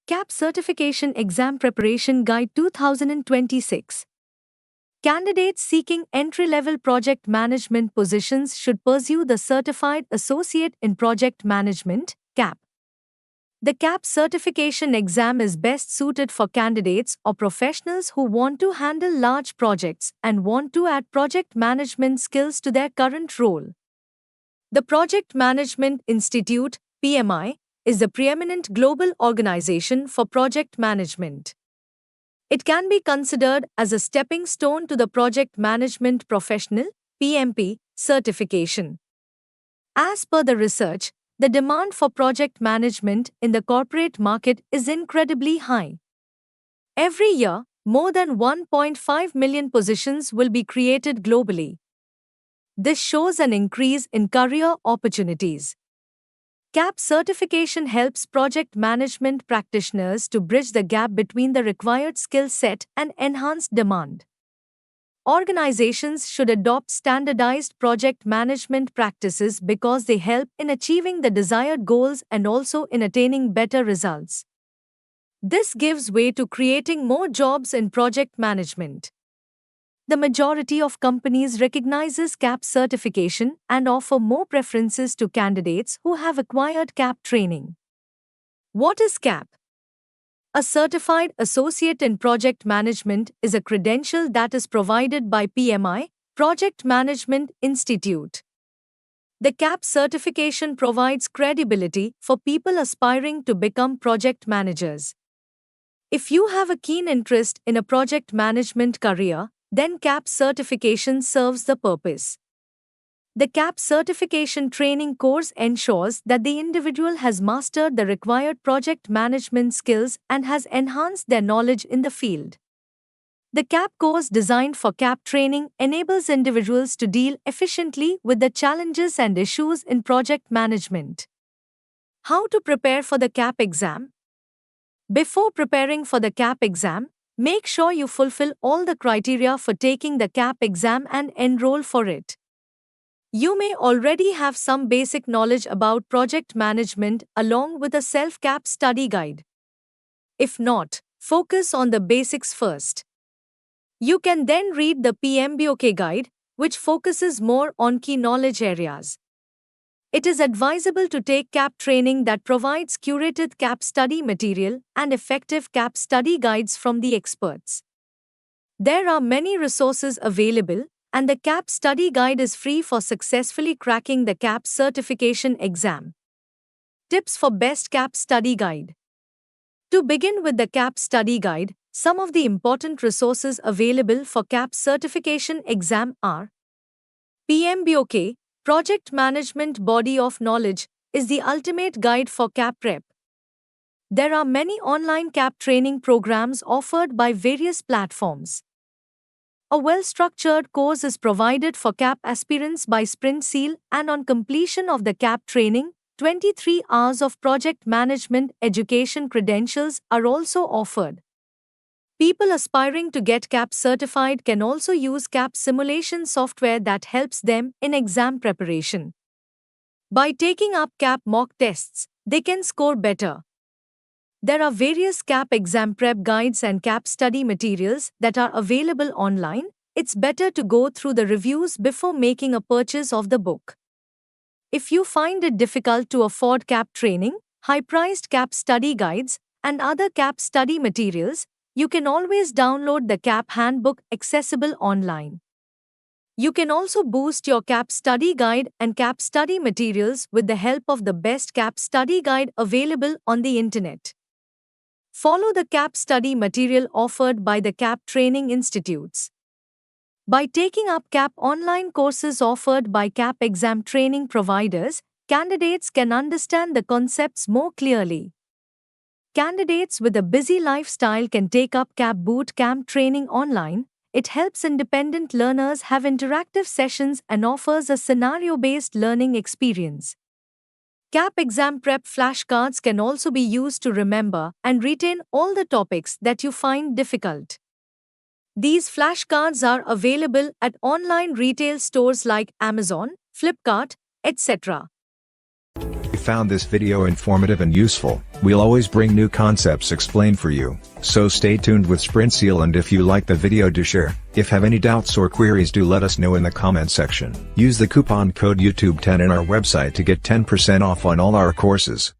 CAP Certification Exam Preparation Guide 2026. Candidates seeking entry-level project management positions should pursue the Certified Associate in Project Management (CAP). The CAP certification exam is best suited for candidates or professionals who want to handle large projects and want to add project management skills to their current role. The Project Management Institute (PMI) is the preeminent global organization for project management. It can be considered as a stepping stone to the Project Management Professional (PMP) certification. As per the research, the demand for project management in the corporate market is incredibly high. Every year, more than 1.5 million positions will be created globally. This shows an increase in career opportunities. CAP certification helps project management practitioners to bridge the gap between the required skill set and enhanced demand. Organizations should adopt standardized project management practices because they help in achieving the desired goals and also in attaining better results. This gives way to creating more jobs in project management. The majority of companies recognizes CAP certification and offer more preferences to candidates who have acquired CAP training. What is CAP? A Certified Associate in Project Management is a credential that is provided by PMI, Project Management Institute. The CAP certification provides credibility for people aspiring to become project managers. If you have a keen interest in a project management career, then CAP certification serves the purpose. The CAP certification training course ensures that the individual has mastered the required project management skills and has enhanced their knowledge in the field. The CAP course designed for CAP training enables individuals to deal efficiently with the challenges and issues in project management. How to prepare for the CAP exam? Before preparing for the CAP exam, make sure you fulfill all the criteria for taking the CAP exam and enroll for it. You may already have some basic knowledge about project management along with a self-CAP study guide. If not, focus on the basics first. You can then read the PMBOK guide, which focuses more on key knowledge areas. It is advisable to take CAP training that provides curated CAP study material and effective CAP study guides from the experts. There are many resources available, and the CAP study guide is free for successfully cracking the CAP certification exam. Tips for best CAP study guide. To begin with the CAP study guide, some of the important resources available for CAP certification exam are PMBOK, Project Management Body of Knowledge, is the ultimate guide for CAP prep. There are many online CAP training programs offered by various platforms. A well-structured course is provided for CAP aspirants by Sprint Seal, and on completion of the CAP training, 23 hours of project management education credentials are also offered. People aspiring to get CAP certified can also use CAP simulation software that helps them in exam preparation. By taking up CAP mock tests, they can score better. There are various CAP exam prep guides and CAP study materials that are available online. It's better to go through the reviews before making a purchase of the book. If you find it difficult to afford CAP training, high-priced CAP study guides, and other CAP study materials, you can always download the CAP handbook accessible online. You can also boost your CAP study guide and CAP study materials with the help of the best CAP study guide available on the internet. Follow the CAP study material offered by the CAP training institutes. By taking up CAP online courses offered by CAP exam training providers, candidates can understand the concepts more clearly. Candidates with a busy lifestyle can take up CAP boot camp training online. It helps independent learners have interactive sessions and offers a scenario-based learning experience. CAP exam prep flashcards can also be used to remember and retain all the topics that you find difficult. These flashcards are available at online retail stores like Amazon, Flipkart, etc. If you found this video informative and useful, we'll always bring new concepts explained for you, so stay tuned with SprintSeal. And if you like the video, do share. If have any doubts or queries, do let us know in the comment section. Use the coupon code YouTube10 in our website to get 10% off on all our courses.